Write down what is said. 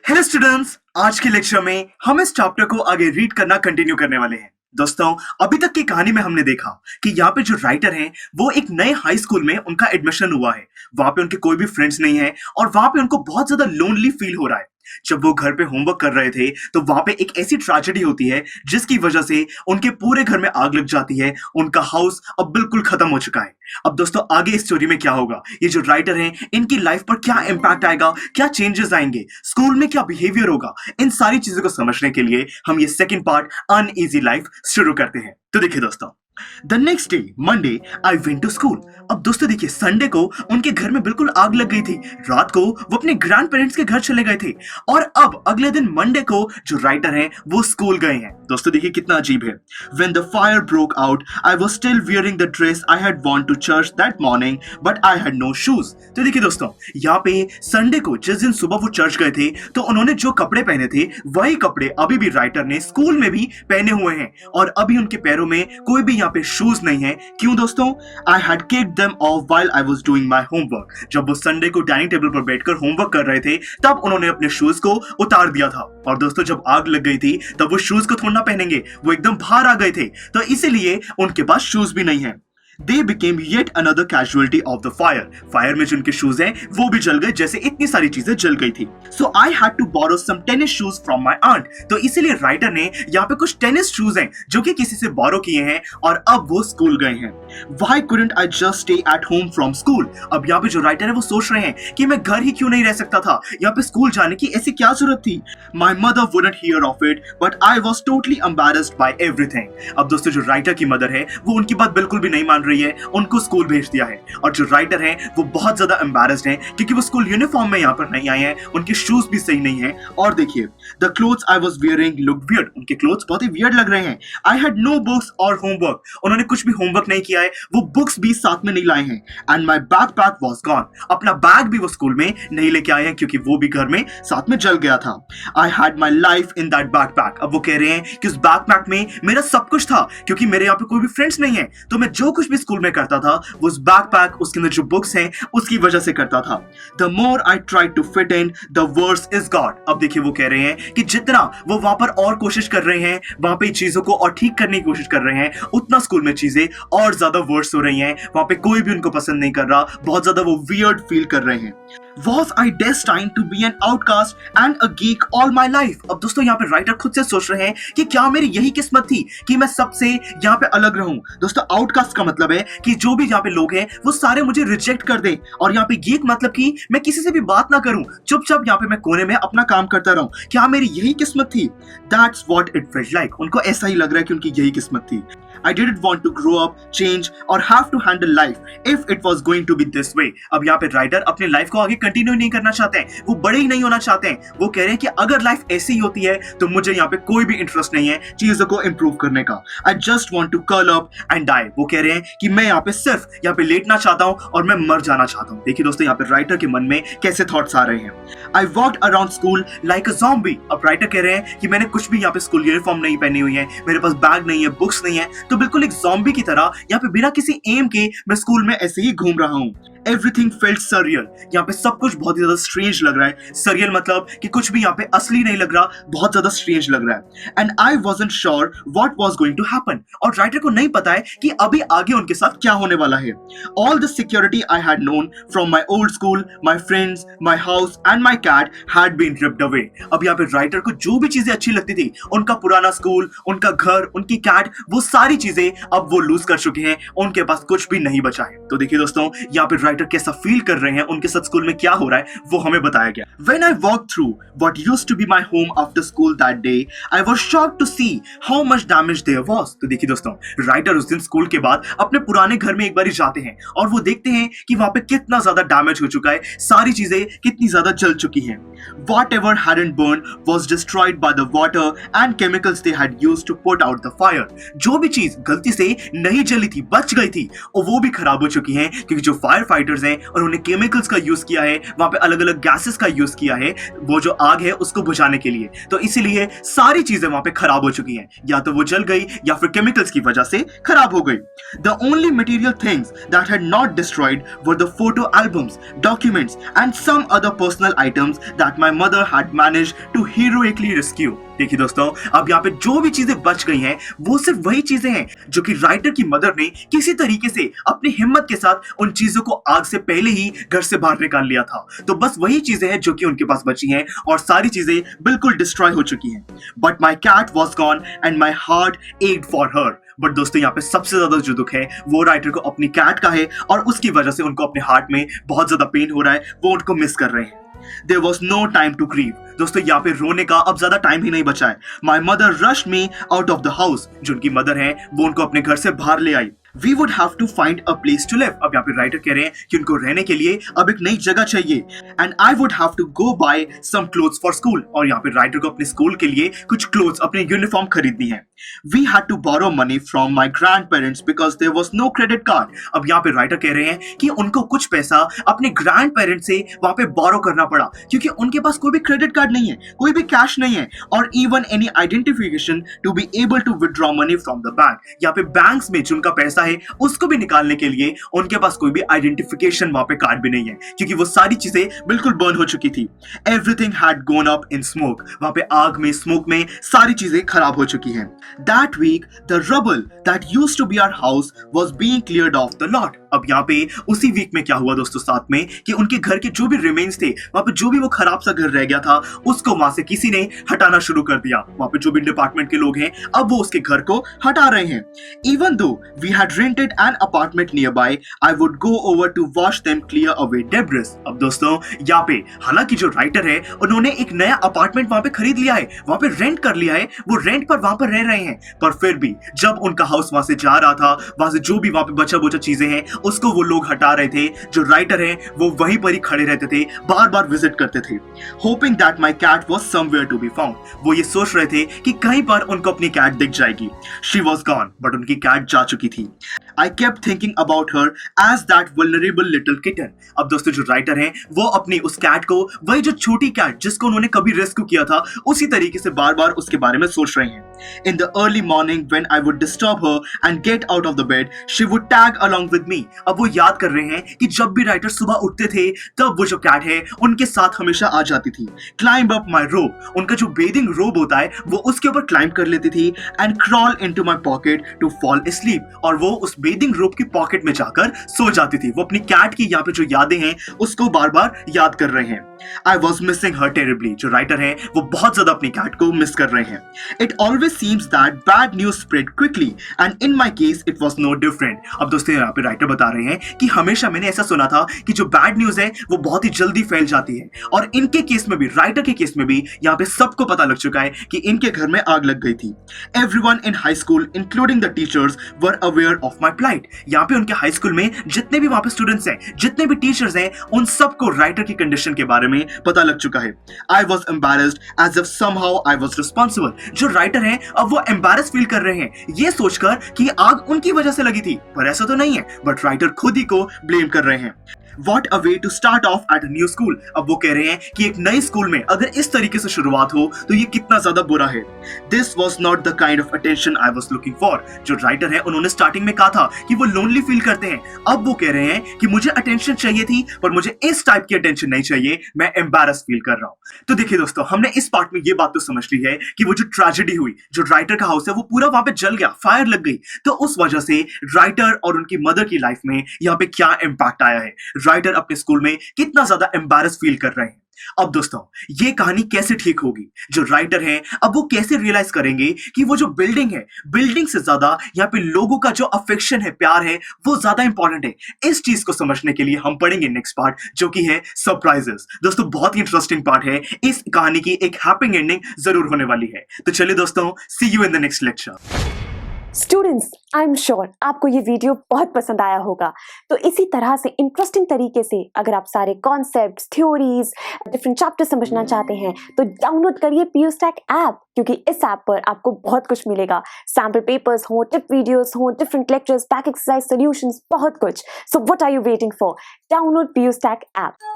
Hello students, आज के lecture में हम इस चैप्टर को आगे रीड करना कंटिन्यू करने वाले हैं। दोस्तों, अभी तक की कहानी में हमने देखा कि यहाँ पे जो राइटर हैं वो एक नए हाई स्कूल में उनका एडमिशन हुआ है। वहां पे उनके कोई भी फ्रेंड्स नहीं है और वहां पे उनको बहुत ज्यादा लोनली फील हो रहा है। जब वो घर पे होमवर्क कर रहे थे तो वहां पे एक ऐसी ट्रेजेडी होती है जिसकी वजह से उनके पूरे घर में आग लग जाती है। उनका हाउस अब बिल्कुल खत्म हो चुका है। अब दोस्तों, आगे इस स्टोरी में क्या होगा, ये जो राइटर हैं इनकी लाइफ पर क्या इंपैक्ट आएगा, क्या चेंजेस आएंगे, स्कूल में क्या बिहेवियर होगा, इन सारी चीजों को समझने के लिए हम ये सेकंड पार्ट अनइजी लाइफ शुरू करते हैं। तो देखिए दोस्तों, the next day Monday I went to school. अब दोस्तों देखिए, संडे को उनके घर में बिल्कुल आग लग गई थी। रात को वो अपने ग्रैंड पेरेंट्स के घर चले गए थे और अब अगले दिन मंडे को जो राइटर हैं वो स्कूल गए हैं। दोस्तों देखिए कितना अजीब है। When the fire broke out, I was still wearing the dress I had worn to church that morning, but I had no shoes. तो देखिए दोस्तों, यहाँ पे संडे को जिस दिन सुबह वो चर्च गए थे तो उन्होंने जो कपड़े पहने थे वही कपड़े अभी भी राइटर ने स्कूल में भी पहने हुए हैं और अभी उनके पैरों में कोई भी यहाँ पे शूज नहीं है। क्यों दोस्तों? I had kicked them off while I was doing my homework. जब वो संडे को डाइनिंग टेबल पर बैठकर होमवर्क कर रहे थे तब उन्होंने अपने शूज को उतार दिया था। और दोस्तों, जब आग लग गई थी तब वो शूज को थोड़ा ना पहनेंगे, वो एकदम बाहर आ गए थे, तो इसीलिए उनके पास शूज भी नहीं है। They became yet another casualty of the fire. Fire में जो उनके शूज हैं वो भी जल गए, जैसे इतनी सारी चीजें जल गई थी। So I had to borrow some tennis shoes from my aunt. तो इसीलिए राइटर ने यहाँ पे कुछ टेनिस शूज हैं जो कि किसी से बोरो किए हैं और अब वो स्कूल गए हैं। Why couldn't I just stay at home from school? अब यहाँ पे जो राइटर है वो सोच रहे हैं कि मैं घर ही क्यों नहीं रह सकता था, यहाँ पे स्कूल जाने की ऐसी क्या जरूरत थी। My mother wouldn't hear of it, but I was totally embarrassed by everything. अब दोस्तों, जो राइटर की मदर है वो उनकी बात बिल्कुल भी नहीं मान रही है, उनको स्कूल भेज दिया है और जो राइटर हैं वो बहुत ज्यादा एम्बैरेस्ड हैं क्योंकि वो स्कूल यूनिफॉर्म में यहाँ पर नहीं आए हैं, उनके शूज भी सही नहीं है। और देखिए, the clothes I was wearing look weird. उनके क्लोथ्स बहुत ही वियर्ड लग रहे हैं। आई हैड नो बुक्स और होमवर्क। उन्होंने कुछ भी होमवर्क नहीं किया है, वो बुक्स भी साथ में नहीं लाए हैं। And my backpack was gone. अपना बैग भी वो स्कूल में नहीं लेके आए हैं क्योंकि वो भी घर में साथ में जल गया था। I had my life in that backpack. अब वो कह रहे हैं कि उस बैकपैक में मेरा सब कुछ था क्योंकि मेरे यहाँ पे कोई भी फ्रेंड्स नहीं है, तो मैं जो कुछ भी स्कूल में करता था वो उस बैकपैक, उसके अंदर जो बुक्स हैं उसकी वजह से करता था। The more I try to fit in the worse is got. अब देखिए, वो कह रहे हैं कि जितना वो वहां पर और कोशिश कर रहे हैं, वहां पे चीजों को और ठीक करने की कोशिश कर रहे हैं, उतना स्कूल में चीजें और ज्यादा वर्स हो रही हैं। वहां पे कोई भी उनको पसंद नहीं कर रहा, बहुत ज्यादा वो वियर्ड फील कर रहे हैं। Was I destined to be an outcast and a geek all my life? अब दोस्तों, यहाँ पे राइटर खुद से सोच रहे हैं कि क्या मेरी यही किस्मत थी कि मैं सबसे यहाँ पे अलग रहूं। दोस्तों, आउटकास्ट का मतलब है कि जो भी यहाँ पे लोग हैं वो सारे मुझे रिजेक्ट कर दें, और यहाँ पे गीक मतलब कि मैं किसी से भी बात ना करूं, चुपचाप यहाँ पे मैं कोने में अपना काम करता रहूं। क्या मेरी यही किस्मत थी? That's what it felt like. उनको ऐसा ही लग रहा है कि उनकी यही किस्मत थी। I didn't want to grow up, change or have to handle life if it was going to be this way. अब यहाँ पे राइटर अपनी लाइफ को आगे कंटिन्यू नहीं करना चाहते हैं, वो बड़े ही नहीं होना चाहते हैं। वो कह रहे हैं कि अगर लाइफ ऐसी ही होती है तो मुझे यहाँ पे कोई भी इंटरेस्ट नहीं है चीजों को इंप्रूव करने का। I just want to curl up and die. वो कह रहे हैं कि मैं यहाँ पे सिर्फ यहाँ पे लेटना चाहता हूँ और मैं मर जाना चाहता हूँ। देखिए दोस्तों, यहाँ पे राइटर के मन में कैसे थॉट्स आ रहे हैं। I walked around school like a zombie. अब राइटर कह रहे हैं कि मैंने कुछ भी यहाँ पे स्कूल यूनिफॉर्म नहीं पहनी हुई है, मेरे पास बैग नहीं है, बुक्स नहीं है, तो बिल्कुल एक ज़ॉम्बी की तरह यहाँ पे बिना किसी एम के मैं स्कूल में ऐसे ही घूम रहा हूँ। Everything felt surreal. यहाँ पे सब कुछ बहुत ही ज्यादा स्ट्रेंज लग रहा है। Surreal मतलब कि कुछ भी यहाँ पे असली नहीं लग रहा, बहुत ज्यादा स्ट्रेंज लग रहा है। And I wasn't sure what was going to happen. और राइटर को नहीं पता है कि अभी आगे उनके साथ क्या होने वाला है। All the security I had known from my old school, my friends, my house and my cat had been ripped away. अब यहाँ पे राइटर को जो भी चीजें अच्छी लगती थी, उनका पुराना स्कूल, उनका घर, उनकी कैट, वो सारी चीजें अब वो लूज कर चुके हैं, उनके पास कुछ भी नहीं बचा है। तो देखिए दोस्तों, यहाँ पे राइटर कैसा फील कर रहे हैं, उनके साथ स्कूल में क्या हो रहा है वो हमें बताया गया। When I walked through what used to be my home after school that day, I was shocked to see how much damage there was. तो देखिए दोस्तों, राइटर उस दिन स्कूल के बाद अपने पुराने घर में एक बार जाते हैं और वो देखते हैं कि वहां पे कितना ज्यादा डैमेज हो चुका है, सारी चीजें कितनी ज्यादा जल चुकी हैं। Whatever hadn't burned was destroyed by the water and chemicals they had used to put out the fire. जो भी चीज चीज गलती से नहीं जली थी, बच गई थी, और वो भी खराब हो चुकी हैं क्योंकि जो फायर फाइटर्स हैं उन्होंने केमिकल्स का यूज किया है, वहां पे अलग अलग गैसेस का यूज किया है वो जो आग है उसको बुझाने के लिए। तो इसीलिए सारी चीजें वहां पे खराब हो चुकी हैं, या तो वो जल गई या फिर केमिकल्स की वजह से खराब हो गई। The only material things that had not destroyed were the photo albums, documents and some other personal items that my mother had managed to heroically rescue. देखिए दोस्तों, अब यहाँ पे जो भी चीजें बच गई हैं वो सिर्फ वही चीजें हैं जो कि राइटर की मदर ने किसी तरीके से अपनी हिम्मत के साथ उन चीजों को आग से पहले ही घर से बाहर निकाल लिया था। तो बस वही चीजें हैं जो कि उनके पास बची हैं और सारी चीजें बिल्कुल डिस्ट्रॉय हो चुकी हैं। But my cat was gone and my heart ached for her. But दोस्तों, यहाँ पे सबसे ज्यादा जो दुख है वो राइटर को अपनी कैट का है और उसकी वजह से उनको अपने हार्ट में बहुत ज्यादा पेन हो रहा है, वो उनको मिस कर रहे हैं। There was no time to grieve. दोस्तों, यहाँ पे रोने का अब ज्यादा टाइम ही नहीं बचा है। My mother rushed me out of the house. जो उनकी मदर है वो उनको अपने घर से बाहर ले आई। We would have to find a place to live. अब यहाँ पे राइटर कह रहे हैं कि उनको रहने के लिए अब एक नई जगह चाहिए। And I would have to go buy some clothes for school. और यहाँ पे राइटर को अपने स्कूल के लिए कुछ क्लोथ्स, अपनी यूनिफॉर्म खरीदनी है। We had to borrow money from my grandparents because there was no credit card. अब यहाँ पे राइटर कह रहे हैं कि उनको कुछ पैसा अपने ग्रैंड पेरेंट्स से वहां पे बोरो करना पड़ा क्योंकि उनके पास कोई भी क्रेडिट कार्ड नहीं है, कोई भी कैश नहीं है, और even any identification to be able to withdraw money from the bank. यहाँ पे बैंक्स में जिनका पैसा है उसको भी निकालने के लिए उनके पास कोई भी आइडेंटिफिकेशन वहां पे कार्ड भी नहीं है क्योंकि वो सारी चीजें बिल्कुल बर्न हो चुकी थी। Everything had gone up in smoke. वहां पे आग में, स्मोक में सारी चीजें खराब हो चुकी हैं। That week the rubble that used to be our house was being cleared of the lot. अब यहाँ पे उसी वीक में क्या हुआ दोस्तों साथ में कि उनके घर के जो भी रिमेन्स थे, वहां पे जो भी वो खराब सा घर रह गया था उसको वहां से किसी ने हटाना शुरू कर दिया। वहां पे जो भी डिपार्टमेंट के लोग हैं अब वो उसके घर को हटा रहे हैं। Even though we had rented an apartment nearby, I would go over to wash them clear away debris. अब दोस्तों, यहाँ पे हालांकि जो राइटर है उन्होंने एक नया अपार्टमेंट वहां पे खरीद लिया है, वहां पे रेंट कर लिया है, वो रेंट पर वहां पर रह रहे हैं, पर फिर भी जब उनका हाउस वहां से जा रहा था, वहां से जो भी वहां पे बचा बुचा चीजें हैं उसको वो लोग हटा रहे थे। जो राइटर हैं वो वहीं पर ही खड़े रहते थे, बार बार विजिट करते थे, hoping that my cat was somewhere to be found. वो ये सोच रहे थे कि कहीं पर उनको अपनी कैट दिख जाएगी। शी वॉज गॉन, बट उनकी कैट जा चुकी थी। I kept thinking about her as that vulnerable little kitten. अब दोस्तों, जो राइटर हैं वो अपनी उस कैट को, वही जो छोटी कैट जिसको उन्होंने कभी रेस्क्यू किया था, उसी तरीके से बार बार उसके बारे में सोच रहे हैं। In the early morning when I would disturb her and get out of the bed, she would tag along with me. अब वो याद कर रहे हैं कि जब भी राइटर सुबह उठते थे तब वो जो कैट है उनके साथ हमेशा आ जाती थी। Climb up my robe. उनका जो बेदिंग रोब होता है वो उसके ऊपर क्लाइंब कर लेती थी and crawl into my pocket to fall asleep. और वो उस बेदिंग रोप की पॉकेट में जाकर सो जाती थी। वो अपनी कैट की यहाँ पे जो यादें हैं उसको बार बार याद कर रहे हैं। I was missing her terribly. जो राइटर हैं वो बहुत ज्यादा अपनी कैट को मिस कर रहे हैं। It always seems that bad news spread quickly and in my case it was no different. अब दोस्तों, यहाँ पे राइटर बता रहे हैं कि हमेशा मैंने ऐसा सुना था कि जो बैड न्यूज है वो बहुत ही जल्दी फैल जाती है, और इनके केस में भी, राइटर के केस में भी यहाँ पे सबको पता लग चुका है कि इनके घर में आग लग गई थी। Everyone in high school including the teachers were aware of my plight. यहाँ पे उनके हाई स्कूल में जितने भी वहां पे स्टूडेंट्स हैं, जितने भी टीचर्स हैं, उन सबको राइटर की कंडीशन के बारे में पता लग चुका है। I was embarrassed as if somehow I was responsible. जो राइटर हैं अब वो एम्बैरेस फील कर रहे हैं ये सोचकर कि आग उनकी वजह से लगी थी, पर ऐसा तो नहीं है, बट राइटर खुद ही को ब्लेम कर रहे हैं। What a way to start off at a new school. अब वो कह रहे हैं कि एक नई स्कूल में अगर इस तरीके से शुरुआत हो तो ये कितना ज्यादा बुरा है। This was not the kind of attention I was looking for. जो राइटर है उन्होंने स्टार्टिंग में कहा था कि वो लोनली फील करते हैं, अब वो कह रहे हैं कि मुझे अटेंशन चाहिए थी पर मुझे इस टाइप की अटेंशन नहीं चाहिए, मैं एम्बैरेस फील कर रहा हूँ। तो देखिए दोस्तों, हमने इस पार्ट में ये बात तो समझ ली है कि वो जो ट्रेजेडी हुई, जो राइटर का हाउस है वो पूरा वहां पे जल गया, फायर लग गई, तो उस वजह से राइटर और उनकी मदर की लाइफ में यहाँ पे क्या इम्पैक्ट आया है, राइटर अपने स्कूल में कितना ज्यादा एम्बैरेस फील कर रहे हैं। अब दोस्तों, ये कहानी कैसे ठीक होगी? जो राइटर हैं अब वो कैसे रियलाइज करेंगे कि वो जो बिल्डिंग है, बिल्डिंग से ज्यादा यहाँ पे लोगों का जो अफेक्शन है, प्यार है, वो ज्यादा इंपॉर्टेंट है। इस चीज को समझने के लिए हम पढ़ेंगे नेक्स्ट पार्ट, जो कि है सरप्राइजेस। दोस्तों, बहुत ही इंटरेस्टिंग पार्ट है, इस कहानी की एक हैप्पी एंडिंग जरूर होने वाली है। तो चलिए दोस्तों, see you in the next lecture. Students, I am sure आपको ये वीडियो बहुत पसंद आया होगा। तो इसी तरह से इंटरेस्टिंग तरीके से अगर आप सारे कॉन्सेप्ट्स, थ्योरीज, डिफरेंट चैप्टर समझना चाहते हैं तो डाउनलोड करिए PUSTAC ऐप, क्योंकि इस ऐप पर आपको बहुत कुछ मिलेगा। सैम्पल पेपर्स हो, टिप वीडियोस हो, different lectures, back exercise solutions, बहुत कुछ। So what are you waiting for? Download PUSTAC app.